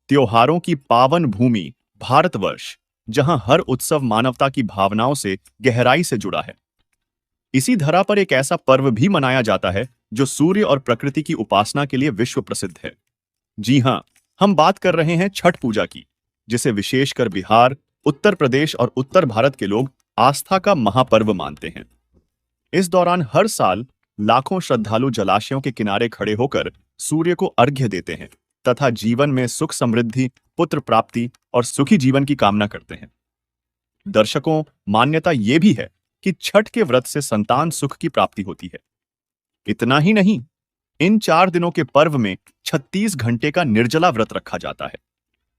त्योहारों की पावन भूमि भारतवर्ष, जहां हर उत्सव मानवता की भावनाओं से गहराई से जुड़ा है। इसी धरा पर एक ऐसा पर्व भी मनाया जाता है जो सूर्य और प्रकृति की उपासना के लिए विश्व प्रसिद्ध है। जी हां, हम बात कर रहे हैं छठ पूजा की, जिसे विशेषकर बिहार, उत्तर प्रदेश और उत्तर भारत के लोग आस्था का महापर्व मानते हैं। इस दौरान हर साल लाखों श्रद्धालु जलाशयों के किनारे खड़े होकर सूर्य को अर्घ्य देते हैं तथा जीवन में सुख समृद्धि, पुत्र प्राप्ति और सुखी जीवन की कामना करते हैं। दर्शकों, मान्यता यह भी है कि छठ के व्रत से संतान सुख की प्राप्ति होती है। इतना ही नहीं, इन 4 दिनों के पर्व में 36 घंटे का निर्जला व्रत रखा जाता है।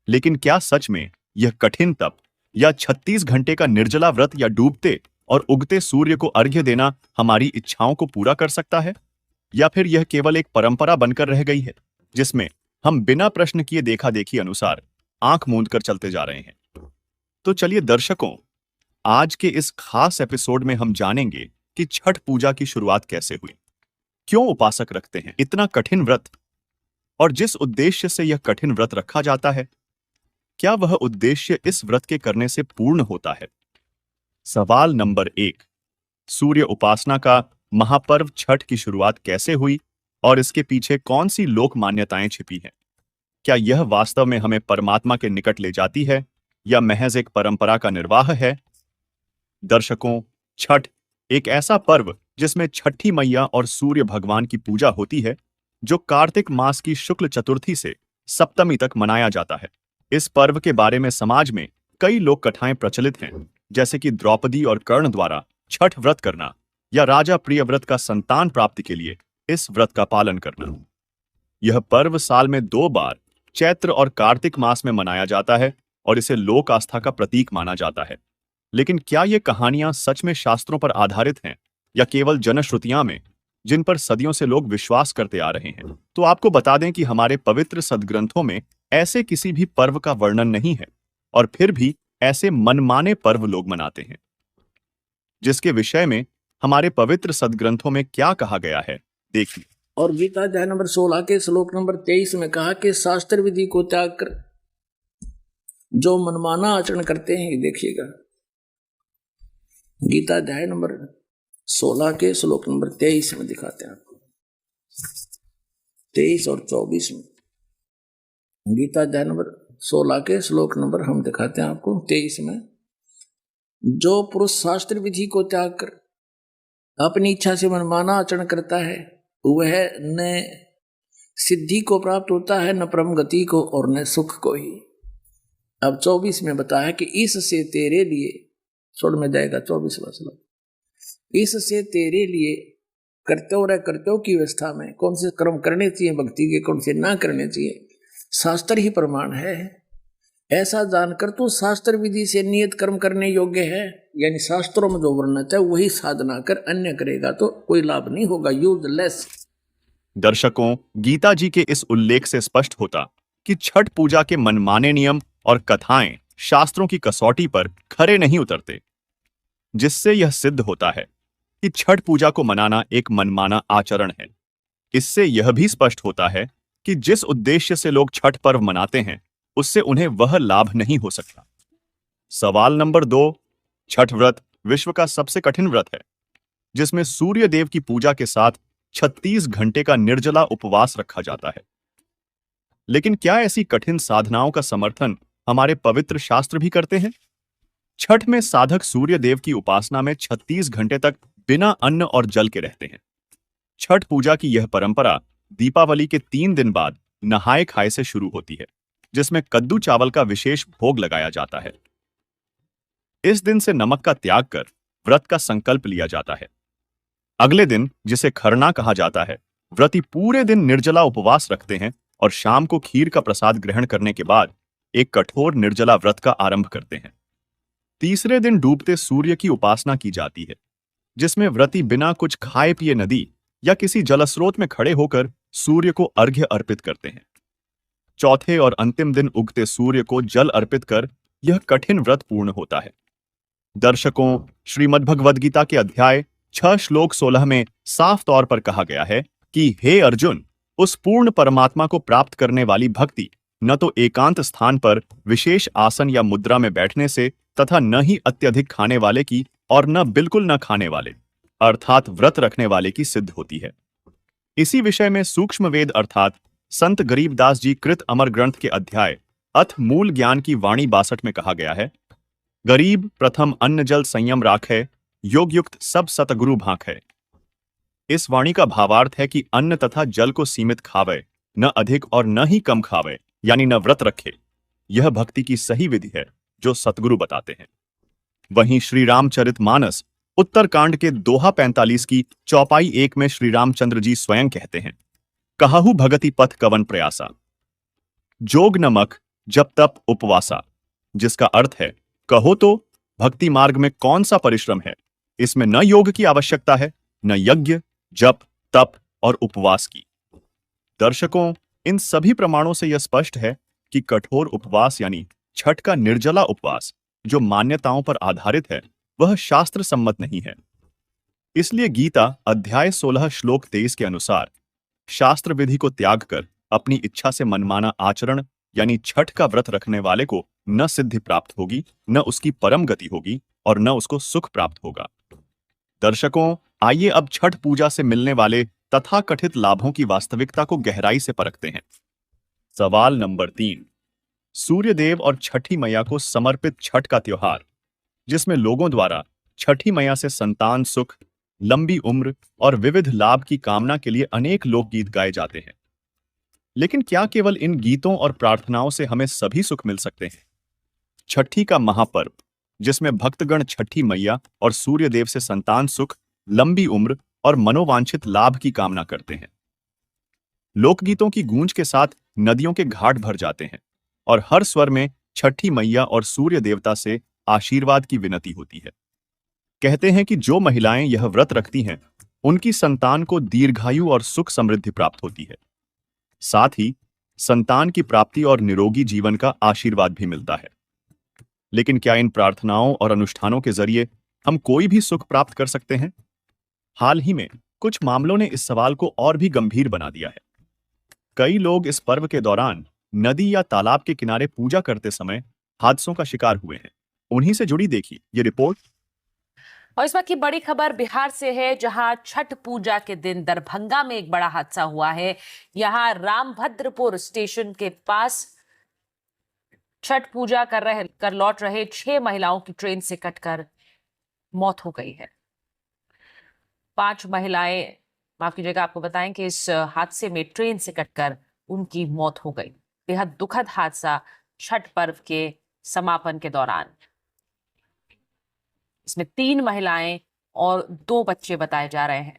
लेकिन क्या सच में यह कठिन तप या 36 घंटे का निर्जला व्रत या डूबते और उगते सूर्य को अर्घ्य देना हमारी इच्छाओं को पूरा कर सकता है, या फिर यह केवल एक परंपरा बनकर रह गई है जिसमें हम बिना प्रश्न किए देखा देखी अनुसार आंख मूंद कर चलते जा रहे हैं? तो चलिए दर्शकों, आज के इस खास एपिसोड में हम जानेंगे कि छठ पूजा की शुरुआत कैसे हुई, क्यों उपासक रखते हैं इतना कठिन व्रत, और जिस उद्देश्य से यह कठिन व्रत रखा जाता है, क्या वह उद्देश्य इस व्रत के करने से पूर्ण होता है। सवाल नंबर 1, सूर्य उपासना का महापर्व छठ की शुरुआत कैसे हुई और इसके पीछे कौन सी लोक मान्यताएं छिपी हैं? क्या यह वास्तव में हमें परमात्मा के निकट ले जाती है या महज एक परंपरा का निर्वाह है? दर्शकों, छठ एक ऐसा पर्व जिसमें छठी मैया और सूर्य भगवान की पूजा होती है, जो कार्तिक मास की शुक्ल चतुर्थी से सप्तमी तक मनाया जाता है। इस पर्व के बारे में समाज में कई लोक कथाएं प्रचलित हैं, जैसे कि द्रौपदी और कर्ण द्वारा छठ व्रत करना या राजा प्रियव्रत का संतान प्राप्ति के लिए इस व्रत का पालन करना। यह पर्व साल में 2 बार चैत्र और कार्तिक मास में मनाया जाता है और इसे लोक आस्था का प्रतीक माना जाता है। लेकिन क्या ये कहानियां सच में शास्त्रों पर आधारित हैं या केवल जनश्रुतियां में, जिन पर सदियों से लोग विश्वास करते आ रहे हैं? तो आपको बता दें कि हमारे पवित्र सदग्रंथों में ऐसे किसी भी पर्व का वर्णन नहीं है, और फिर भी ऐसे मनमाने पर्व लोग मनाते हैं। जिसके विषय में हमारे पवित्र सदग्रंथों में क्या कहा गया है, देखिए। और गीता अध्याय नंबर 16 के श्लोक नंबर 23 में कहा कि शास्त्र विधि को त्याग कर जो मनमाना आचरण करते हैं, देखिएगा गीता अध्याय नंबर 16 के श्लोक नंबर 23 में दिखाते हैं आपको, 23 और 24 में। गीता अध्याय नंबर 16 के श्लोक नंबर हम दिखाते हैं आपको 23 में। जो पुरुष शास्त्र विधि को त्याग कर अपनी इच्छा से मनमाना आचरण करता है, वह न सिद्धि को प्राप्त होता है, न परम गति को, और न सुख को ही। अब 24 में बताया कि इससे तेरे लिए, छोड़ में जाएगा 24वां श्लोक, इससे तेरे लिए कर्तव्य की व्यवस्था में कौन से कर्म करने चाहिए भक्ति के, कौन से ना करने चाहिए, शास्त्र ही प्रमाण है। ऐसा जानकर तो शास्त्र विधि से नियत कर्म करने योग्य है, यानी शास्त्रों में जो वर्णित है वही साधना कर, अन्य करेगा तो कोई लाभ नहीं होगा, यूजलेस। दर्शकों, गीता जी के इस उल्लेख से स्पष्ट होता कि छठ पूजा के मनमाने नियम और कथाएं शास्त्रों की कसौटी पर खरे नहीं उतरते, जिससे यह सिद्ध होता है कि छठ पूजा को मनाना एक मनमाना आचरण है। इससे यह भी स्पष्ट होता है कि जिस उद्देश्य से लोग छठ पर्व मनाते हैं, उससे उन्हें वह लाभ नहीं हो सकता। सवाल नंबर 2, छठ व्रत विश्व का सबसे कठिन व्रत है, जिसमें सूर्य देव की पूजा के साथ 36 घंटे का निर्जला उपवास रखा जाता है। लेकिन क्या ऐसी कठिन साधनाओं का समर्थन हमारे पवित्र शास्त्र भी करते हैं? छठ में साधक सूर्य देव की उपासना में 36 घंटे तक बिना अन्न और जल के रहते हैं। छठ पूजा की यह परंपरा दीपावली के 3 दिन बाद नहाए खाए से शुरू होती है, जिसमें कद्दू चावल का विशेष भोग लगाया जाता है। इस दिन से नमक का त्याग कर व्रत का संकल्प लिया जाता है। अगले दिन, जिसे खरना कहा जाता है, व्रती पूरे दिन निर्जला उपवास रखते हैं और शाम को खीर का प्रसाद ग्रहण करने के बाद एक कठोर निर्जला व्रत का आरंभ करते हैं। तीसरे दिन डूबते सूर्य की उपासना की जाती है, जिसमें व्रती बिना कुछ खाए पिए नदी या किसी जलस्रोत में खड़े होकर सूर्य को अर्घ्य अर्पित करते हैं। चौथे और अंतिम दिन उगते सूर्य को जल अर्पित कर यह कठिन व्रत पूर्ण होता है। दर्शकों, श्रीमद्भगवद्गीता के अध्याय 6 श्लोक 16 में साफ तौर पर कहा गया है कि हे अर्जुन, उस पूर्ण परमात्मा को प्राप्त करने वाली भक्ति न तो एकांत स्थान पर विशेष आसन या मुद्रा में बैठने से, तथा न ही अत्यधिक खाने वाले की और न बिल्कुल न खाने वाले अर्थात व्रत रखने वाले की सिद्ध होती है। इसी विषय में सूक्ष्म वेद अर्थात संत गरीबदास जी कृत अमर ग्रंथ के अध्याय अथ मूल ज्ञान की वाणी 62 में कहा गया है, गरीब प्रथम अन्न जल संयम राखे, योग युक्त सब सतगुरु भांख है। इस वाणी का भावार्थ है कि अन्न तथा जल को सीमित खावे, न अधिक और न ही कम खावे, यानी न व्रत रखे। यह भक्ति की सही विधि है जो सतगुरु बताते हैं। वहीं श्री रामचरितमानस उत्तरकांड के दोहा 45 की चौपाई 1 में श्री रामचंद्र जी स्वयं कहते हैं, कहहु भगति पथ कवन प्रयासा, जोग नमक जप तप उपवासा। जिसका अर्थ है, कहो तो भक्ति मार्ग में कौन सा परिश्रम है, इसमें न योग की आवश्यकता है, न यज्ञ जप तप और उपवास की। दर्शकों, इन सभी प्रमाणों से यह स्पष्ट है कि कठोर उपवास यानी छठ का निर्जला उपवास जो मान्यताओं पर आधारित है, वह शास्त्र सम्मत नहीं है। इसलिए गीता अध्याय 16 श्लोक 23 के अनुसार शास्त्र विधि को त्याग कर अपनी इच्छा से मनमाना आचरण यानी छठ का व्रत रखने वाले को न सिद्धि प्राप्त होगी, न उसकी परम गति होगी और न उसको सुख प्राप्त होगा। दर्शकों, आइए अब छठ पूजा से मिलने वाले तथाकथित लाभों की वास्तविकता को गहराई से परखते हैं। सवाल नंबर 3, सूर्यदेव और छठी मैया को समर्पित छठ का त्योहार, जिसमें लोगों द्वारा छठी मैया से संतान सुख, लंबी उम्र और विविध लाभ की कामना के लिए अनेक लोकगीत गाए जाते हैं। लेकिन क्या केवल इन गीतों और प्रार्थनाओं से हमें सभी सुख मिल सकते हैं? छठी का महापर्व, जिसमें भक्तगण छठी मैया और सूर्यदेव से संतान सुख, लंबी उम्र और मनोवांछित लाभ की कामना करते हैं। लोकगीतों की गूंज के साथ नदियों के घाट भर जाते हैं और हर स्वर में छठी मैया और सूर्य देवता से आशीर्वाद की विनती होती है। कहते हैं कि जो महिलाएं यह व्रत रखती हैं, उनकी संतान को दीर्घायु और सुख समृद्धि प्राप्त होती है। साथ ही संतान की प्राप्ति और निरोगी जीवन का आशीर्वाद भी मिलता है। लेकिन क्या इन प्रार्थनाओं और अनुष्ठानों के जरिए हम कोई भी सुख प्राप्त कर सकते हैं? हाल ही में कुछ मामलों ने इस सवाल को और भी गंभीर बना दिया है। कई लोग इस पर्व के दौरान नदी या तालाब के किनारे पूजा करते समय हादसों का शिकार हुए हैं। उन्हीं से जुड़ी देखिए ये रिपोर्ट। और इस वक्त की बड़ी खबर बिहार से है, जहां छठ पूजा के दिन दरभंगा में एक बड़ा हादसा हुआ है। यहां रामभद्रपुर स्टेशन के पास छठ पूजा कर लौट रहे 6 महिलाओं की ट्रेन से कटकर मौत हो गई है। 5 महिलाएं, माफ कीजिएगा, आपको बताएं कि इस हादसे में ट्रेन से कटकर उनकी मौत हो गई। बेहद दुखद हादसा छठ पर्व के समापन के दौरान। इसमें 3 महिलाएं और 2 बच्चे बताए जा रहे हैं।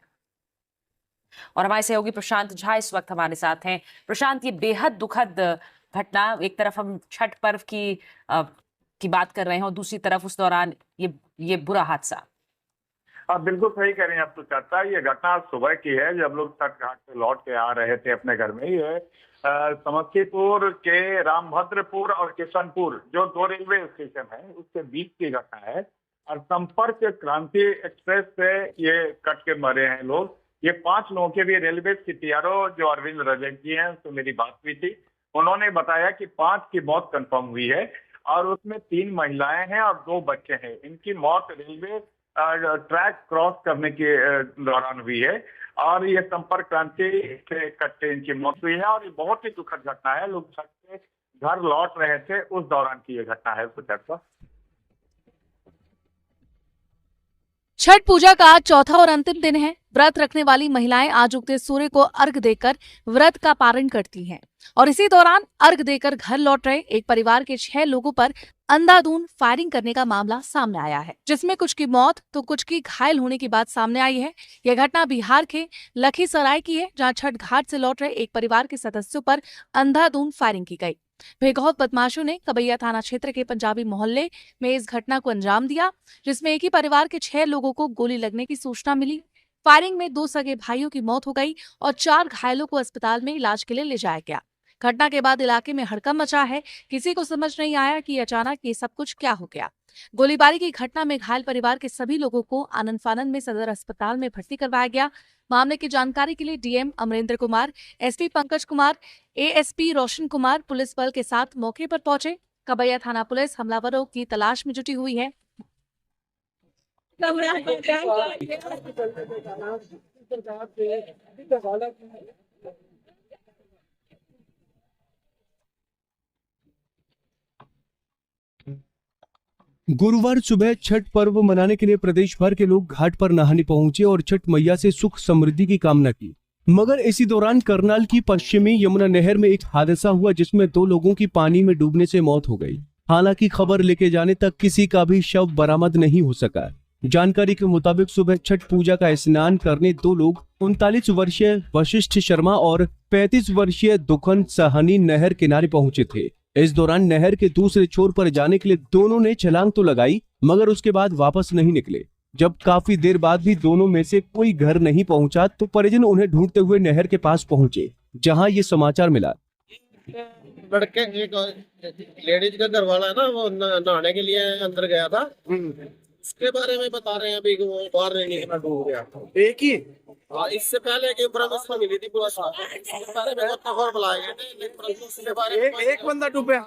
और हमारे सहयोगी प्रशांत झा इस वक्त हमारे साथ हैं। प्रशांत, ये बेहद दुखद घटना, एक तरफ हम छठ पर्व की बात कर रहे हैं और दूसरी तरफ उस दौरान ये बुरा हादसा। आप बिल्कुल सही कह रहे हैं। अब तो चर्चा ये घटना सुबह की है, जब लोग छठ घाट से लौट के आ रहे थे अपने घर में। ये समस्तीपुर के रामभद्रपुर और किशनपुर जो 2 रेलवे स्टेशन है उसके बीच की घटना है। और संपर्क क्रांति एक्सप्रेस से ये कट के मरे हैं लोग। ये 5 लोगों के भी रेलवे सीटीआरओ जो अरविंद रजक जी हैं, तो मेरी बात हुई थी, उन्होंने बताया कि 5 की मौत कंफर्म हुई है और उसमें 3 महिलाएं हैं और 2 बच्चे हैं। इनकी मौत रेलवे ट्रैक क्रॉस करने के दौरान हुई है और ये संपर्क क्रांति से कट्टे इनकी मौत हुई है। और ये बहुत ही दुखद घटना है। लोग छठ से घर लौट रहे थे उस दौरान की ये घटना है। सुचर्चा, छठ पूजा का आज चौथा और अंतिम दिन है। व्रत रखने वाली महिलाएं आज उगते सूर्य को अर्घ देकर व्रत का पारण करती हैं और इसी दौरान अर्घ देकर घर लौट रहे एक परिवार के 6 लोगों पर अंधाधुंध फायरिंग करने का मामला सामने आया है, जिसमें कुछ की मौत तो कुछ की घायल होने की बात सामने आई है। यह घटना बिहार के लखीसराय की है, जहां छठ घाट से लौट रहे एक परिवार के सदस्यों पर अंधाधुंध फायरिंग की गई। बेखौफ बदमाशों ने कबैया थाना क्षेत्र के पंजाबी मोहल्ले में इस घटना को अंजाम दिया, जिसमें एक ही परिवार के 6 लोगों को गोली लगने की सूचना मिली। फायरिंग में 2 सगे भाइयों की मौत हो गई और 4 घायलों को अस्पताल में इलाज के लिए ले जाया गया। घटना के बाद इलाके में हड़कंप मचा है। किसी को समझ नहीं आया कि अचानक ये सब कुछ क्या हो गया। गोलीबारी की घटना में घायल परिवार के सभी लोगों को आनंद फानंद में सदर अस्पताल में भर्ती करवाया गया। मामले की जानकारी के लिए DM Amarendra Kumar, SP Pankaj Kumar, ASP Roshan Kumar police बल के साथ मौके पर पहुंचे। कबैया थाना पुलिस हमलावरों की तलाश में जुटी हुई है। गुरुवार सुबह छठ पर्व मनाने के लिए प्रदेश भर के लोग घाट पर नहाने पहुंचे और छठ मैया से सुख समृद्धि की कामना की। मगर इसी दौरान करनाल की पश्चिमी यमुना नहर में एक हादसा हुआ जिसमें 2 लोगों की पानी में डूबने से मौत हो गई। हालांकि खबर लेके जाने तक किसी का भी शव बरामद नहीं हो सका। जानकारी के मुताबिक सुबह छठ पूजा का स्नान करने 2 लोग 39 वर्षीय वशिष्ठ शर्मा और 35 वर्षीय दुखन साहनी नहर किनारे पहुंचे थे। इस दौरान नहर के दूसरे छोर पर जाने के लिए दोनों ने छलांग तो लगाई, मगर उसके बाद वापस नहीं निकले। जब काफी देर बाद भी दोनों में से कोई घर नहीं पहुंचा तो परिजन उन्हें ढूंढते हुए नहर के पास पहुंचे, जहां ये समाचार मिला। लड़के एक लेडीज का घर वाला है ना, वो नहाने के लिए अंदर गया था। उसके बारे में बता रहे हैं अभी कि वो बाहर नहीं निकला, डूब गया। एक ही इससे पहले की इंफॉर्मेशन मिली थी पूरा साथ इसके बारे में बहुत खबर बुलाए गए थे, लेकिन उसके बारे में एक बंदा डूबा।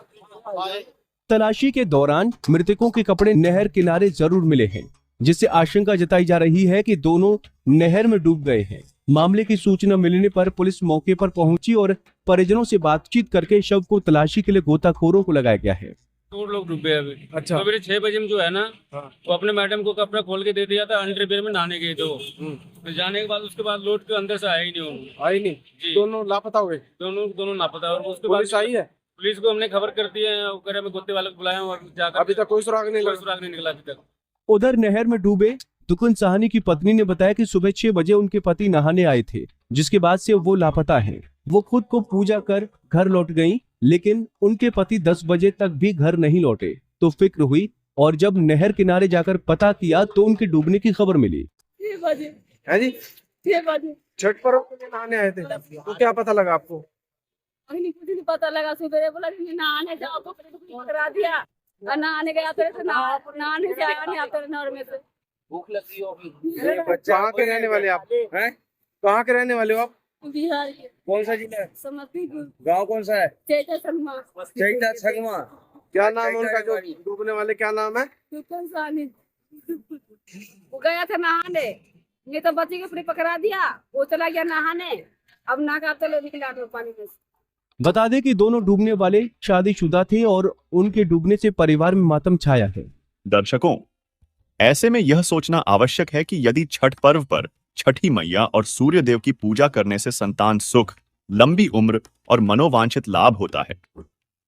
तलाशी के दौरान मृतकों के कपड़े नहर किनारे जरूर मिले हैं, जिससे आशंका जताई जा रही है कि दोनों नहर में डूब गए हैं। मामले की सूचना मिलने पर पुलिस मौके पर पहुंची और परिजनों से बातचीत करके शव को तलाशी के लिए गोताखोरों को लगाया गया है। 2 लोग डूबे अभी। अच्छा। तो मेरे 6 बजे में जो है ना, वो अपने मैडम को कपड़ा खोल के दे दिया था, अंडरवियर में नहाने गए थे वो। फिर जाने के बाद उसके बाद लौट के अंदर से आया ही नहीं वो। आई नहीं जी। दोनों लापता हुए। दोनों लापता। और उसके पुलिस बाद आई है? पुलिस को हमने खबर कर दी है, वो कह रहे गोते वाले को बुलाया और जाकर अभी तक कोई सुराग नहीं कोई लगा। सुराग नहीं निकला अभी तक। उधर नहर में डूबे दुकुन साहनी की पत्नी ने बताया कि सुबह 6 बजे उनके पति नहाने आए थे, जिसके बाद से वो लापता हैं। वो खुद को पूजा कर घर लौट गईं, लेकिन उनके पति 10 बजे तक भी घर नहीं लौटे तो फिक्र हुई और जब नहर किनारे जाकर पता किया तो उनके डूबने की खबर मिली। 6 बजे है जी? 6 बजे छठ पर्व के लिए नहाने आए थे, तो क्या पता लगा आपको? कुछ नहीं पता लगा। सुबह बोला कि नहाने जाओ तो करा दिया, और नहाने गया तो नहाने से आया नहीं आता नहर में से। भूख लगी होगी। कहाँ के रहने वाले आप हैं? कहाँ के रहने वाले हो आप? बिहार के। कौन सा जिला है? समस्तीपुर। गांव कौन सा है? चैता संगमा। चैता संगमा। क्या नाम है उनका जो डूबने वाले, क्या नाम है? दुकान सानी। वो गया था नहाने, ये तो बच्चे के ऊपर पकड़ा दिया, वो चला गया नहाने। अब नाका तले निकला पानी में। बता दें कि दोनों डूबने वाले शादीशुदा थे और उनके डूबने से परिवार में मातम छाया है। दर्शकों, ऐसे में यह सोचना आवश्यक है कि यदि छठ पर्व पर छठी मैया और सूर्य देव की पूजा करने से संतान सुख, लंबी उम्र और मनोवांछित लाभ होता है,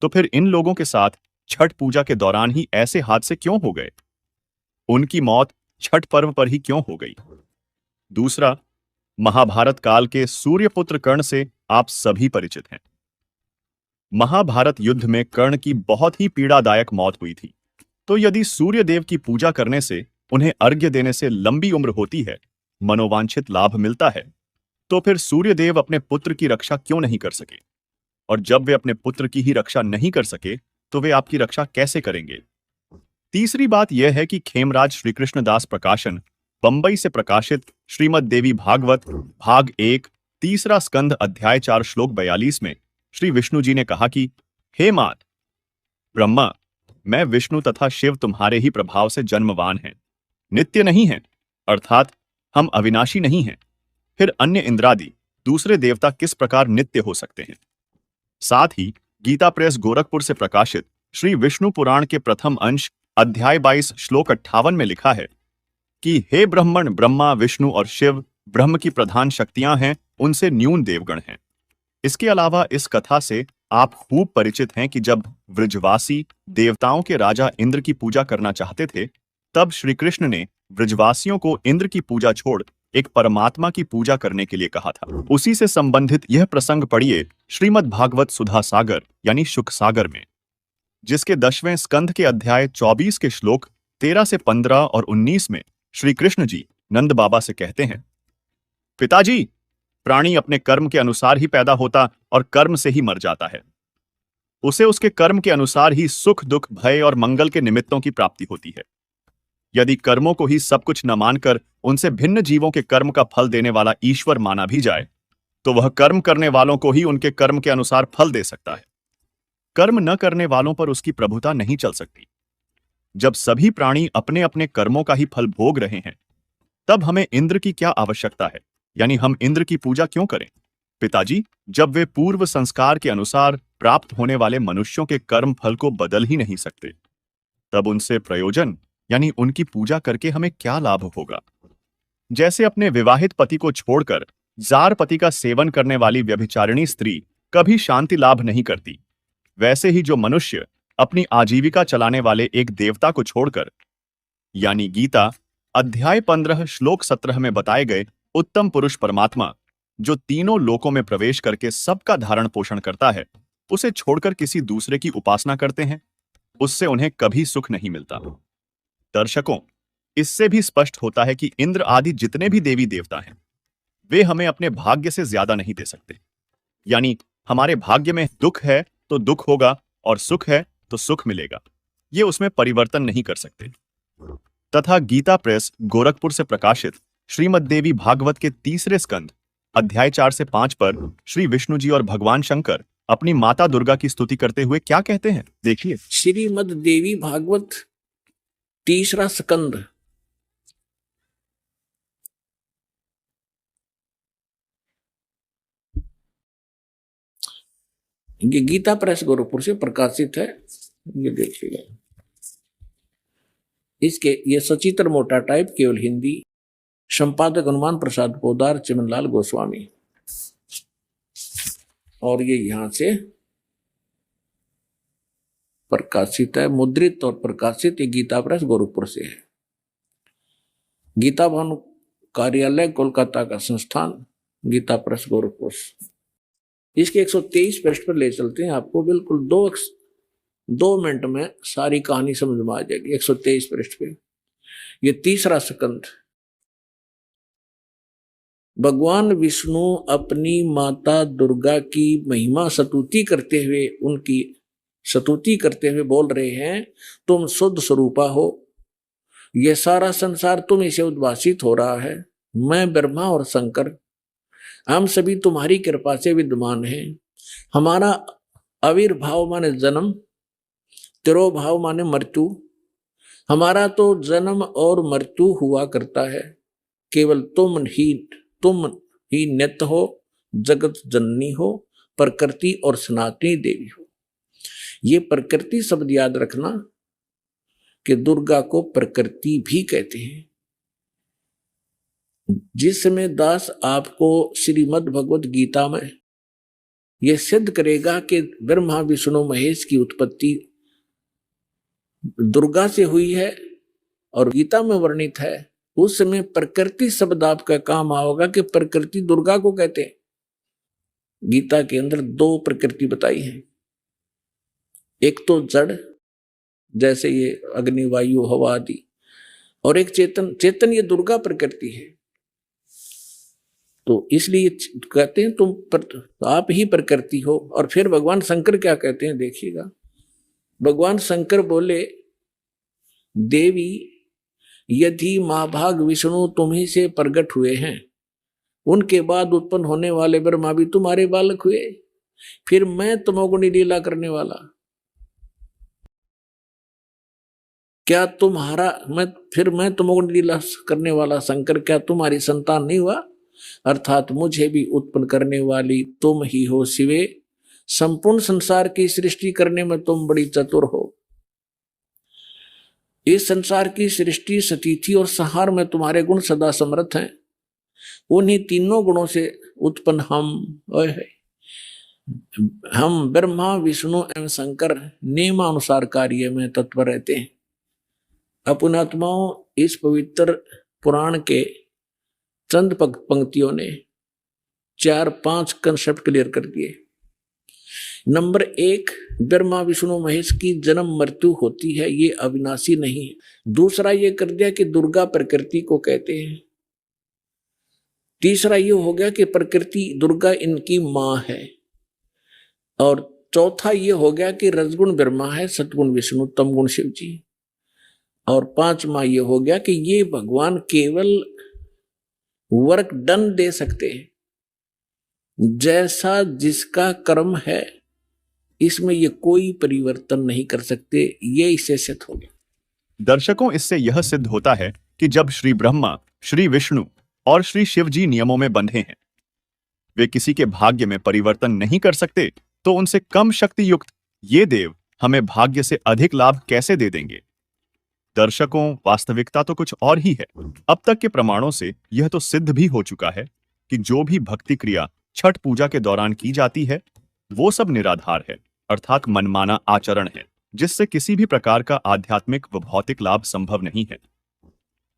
तो फिर इन लोगों के साथ छठ पूजा के दौरान ही ऐसे हादसे क्यों हो गए? उनकी मौत छठ पर्व पर ही क्यों हो गई? दूसरा, महाभारत काल के सूर्यपुत्र कर्ण से आप सभी परिचित हैं। महाभारत युद्ध में कर्ण की बहुत ही पीड़ादायक मौत हुई थी। तो यदि सूर्य देव की पूजा करने से, उन्हें अर्घ्य देने से लंबी उम्र होती है, मनोवांछित लाभ मिलता है, तो फिर सूर्य देव अपने पुत्र की रक्षा क्यों नहीं कर सके? और जब वे अपने पुत्र की ही रक्षा नहीं कर सके तो वे आपकी रक्षा कैसे करेंगे? तीसरी बात यह है कि खेमराज श्री कृष्णदास प्रकाशन बंबई से प्रकाशित श्रीमद् देवी भागवत भाग 1 तीसरा स्कंध अध्याय 4 श्लोक 42 में श्री विष्णु जी ने कहा कि हे मात ब्रह्मा, मैं विष्णु तथा शिव तुम्हारे ही प्रभाव से जन्मवान हैं, नित्य नहीं हैं, अर्थात हम अविनाशी नहीं हैं। फिर अन्य इंद्रादि दूसरे देवता किस प्रकार नित्य हो सकते हैं? साथ ही गीता प्रेस गोरखपुर से प्रकाशित श्री विष्णु पुराण के प्रथम अंश अध्याय 22 श्लोक 58 में लिखा है कि हे ब्रह्मण, ब्रह्मा, विष्णु और शिव ब्रह्म की प्रधान शक्तियां हैं, उनसे न्यून देवगण हैं। इसके अलावा इस कथा से आप खूब परिचित हैं कि जब व्रजवासी देवताओं के राजा इंद्र की पूजा करना चाहते थे, तब श्री कृष्ण ने व्रजवासियों को इंद्र की पूजा छोड़ एक परमात्मा की पूजा करने के लिए कहा था। उसी से संबंधित यह प्रसंग पढ़िए श्रीमद् भागवत सुधा सागर यानी सुख सागर में, जिसके 10वें स्कंध के अध्याय 24 के श्लोक 13 से 15 और 19 में श्री कृष्ण जी नंद बाबा से कहते हैं, पिताजी, प्राणी अपने कर्म के अनुसार ही पैदा होता और कर्म से ही मर जाता है। उसे उसके कर्म के अनुसार ही सुख, दुख, भय और मंगल के निमित्तों की प्राप्ति होती है। यदि कर्मों को ही सब कुछ न मानकर उनसे भिन्न जीवों के कर्म का फल देने वाला ईश्वर माना भी जाए, तो वह कर्म करने वालों को ही उनके कर्म के अनुसार फल दे सकता है। कर्म न करने वालों पर उसकी प्रभुता नहीं चल सकती। जब सभी प्राणी अपने अपने कर्मों का ही फल भोग रहे हैं, तब हमें इंद्र की क्या आवश्यकता है? यानी हम इंद्र की पूजा क्यों करें? पिताजी, जब वे पूर्व संस्कार के अनुसार प्राप्त होने वाले मनुष्यों के कर्म फल को बदल ही नहीं सकते, तब उनसे प्रयोजन यानी उनकी पूजा करके हमें क्या लाभ होगा? जैसे अपने विवाहित पति को छोड़कर जार पति का सेवन करने वाली व्यभिचारिणी स्त्री कभी शांति लाभ नहीं करती, वैसे ही जो मनुष्य अपनी आजीविका चलाने वाले एक देवता को छोड़कर, यानी गीता अध्याय 15 श्लोक 17 में बताए गए उत्तम पुरुष परमात्मा, जो तीनों लोकों में प्रवेश करके सबका धारण पोषण करता है, उसे छोड़कर किसी दूसरे की उपासना करते हैं, उससे उन्हें कभी सुख नहीं मिलता। दर्शकों, इससे भी स्पष्ट होता है कि इंद्र आदि जितने भी देवी देवता हैं, वे हमें अपने भाग्य से ज्यादा नहीं दे सकते। यानी हमारे भाग्य में दुख है तो दुख होगा और सुख है तो सुख मिलेगा, ये उसमें परिवर्तन नहीं कर सकते। तथा गीता प्रेस गोरखपुर से प्रकाशित श्रीमद् देवी भागवत के 3 स्कंद अध्याय 4 से 5 पर श्री विष्णु जी और भगवान शंकर अपनी माता दुर्गा की स्तुति करते हुए क्या कहते हैं, देखिए। श्रीमद् देवी भागवत 3 स्कंद ये गीता प्रेस गोरखपुर से प्रकाशित है। ये देखिएगा, इसके ये सचित्र मोटा टाइप, केवल हिंदी, संपादक हनुमान प्रसाद पोदार, चिमनलाल गोस्वामी, और ये यहां से प्रकाशित है, मुद्रित और प्रकाशित। ये गीता प्रेस गोरखपुर से है। गीता भवन कार्यालय कोलकाता का संस्थान, गीता प्रेस गोरखपुर। इसके 123 पृष्ठ पर ले चलते हैं आपको, बिल्कुल 2 मिनट में सारी कहानी समझ में आ जाएगी। 123 पृष्ठ पे ये 3 स्कंद। भगवान विष्णु अपनी माता दुर्गा की महिमा स्तुति करते हुए, उनकी स्तुति करते हुए बोल रहे हैं, तुम शुद्ध स्वरूपा हो, यह सारा संसार तुम से उद्भासित हो रहा है। मैं ब्रह्मा और शंकर, हम सभी तुम्हारी कृपा से विद्यमान हैं। हमारा आविर्भाव माने जन्म, तिरोभाव माने मृत्यु। हमारा तो जन्म और मृत्यु हुआ करता है, केवल तुम ही नित्य हो, जगत जननी हो, प्रकृति और सनातनी देवी हो। ये प्रकृति शब्द याद रखना कि दुर्गा को प्रकृति भी कहते हैं। जिस समय दास आपको श्रीमद् भगवत गीता में यह सिद्ध करेगा कि ब्रह्मा विष्णु महेश की उत्पत्ति दुर्गा से हुई है और गीता में वर्णित है, उस समय प्रकृति शब्द आपका काम आओगा कि प्रकृति दुर्गा को कहते हैं। गीता के अंदर 2 प्रकृति बताई है, एक तो जड़ जैसे ये अग्नि वायु हवा आदि, और एक चेतन ये दुर्गा प्रकृति है। तो इसलिए कहते हैं आप ही प्रकृति हो। और फिर भगवान शंकर क्या कहते हैं, देखिएगा। भगवान शंकर बोले, देवी यदि महाभाग विष्णु तुम्ही से प्रकट हुए हैं, उनके बाद उत्पन्न होने वाले ब्रह्मा भी तुम्हारे बालक हुए, फिर मैं तमोगुणी लीला करने वाला, क्या मैं तमोगुणी लीला करने वाला शंकर क्या तुम्हारी संतान नहीं हुआ? अर्थात मुझे भी उत्पन्न करने वाली तुम ही हो शिवे। संपूर्ण संसार की सृष्टि करने में तुम बड़ी चतुर हो। इस संसार की सृष्टि, स्थिति और संहार में तुम्हारे गुण सदा समर्थ हैं। उन्हीं तीनों गुणों से उत्पन्न हम ब्रह्मा विष्णु एवं शंकर नियमानुसार कार्य में तत्पर रहते हैं। अपने आत्माओं, इस पवित्र पुराण के चंद पंक्तियों ने 4-5 कंसेप्ट क्लियर कर दिए। नंबर 1, ब्रह्मा विष्णु महेश की जन्म मृत्यु होती है, ये अविनाशी नहीं है। दूसरा ये कर दिया कि दुर्गा प्रकृति को कहते हैं। तीसरा ये हो गया कि प्रकृति दुर्गा इनकी माँ है। और चौथा ये हो गया कि रजगुण ब्रह्मा है, सतगुण विष्णु, तमगुण शिव जी। और पांचवा ये हो गया कि ये भगवान केवल वर्क डन दे सकते हैं, जैसा जिसका कर्म है इसमें ये कोई परिवर्तन नहीं कर सकते। ये इससे सिद्ध हो गया। दर्शकों, इससे यह सिद्ध होता है कि जब श्री ब्रह्मा, श्री विष्णु और श्री शिव जी नियमों में बंधे हैं, वे किसी के भाग्य में परिवर्तन नहीं कर सकते, तो उनसे कम शक्ति युक्त ये देव हमें भाग्य से अधिक लाभ कैसे दे देंगे। दर्शकों, वास्तविकता तो कुछ और ही है। अब तक के प्रमाणों से यह तो सिद्ध भी हो चुका है कि जो भी भक्ति क्रिया छठ पूजा के दौरान की जाती है वो सब निराधार है, अर्थात मनमाना आचरण है, जिससे किसी भी प्रकार का आध्यात्मिक व भौतिक लाभ संभव नहीं है।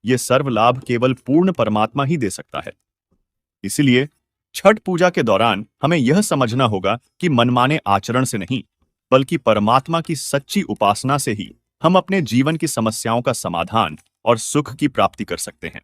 ये सर्व लाभ केवल पूर्ण परमात्मा ही दे सकता है। इसलिए छठ पूजा के दौरान हमें यह समझना होगा कि मनमाने आचरण से नहीं, बल्कि परमात्मा की सच्ची उपासना से ही हम अपने जीवन की समस्याओं का समाधान और सुख की प्राप्ति कर सकते हैं।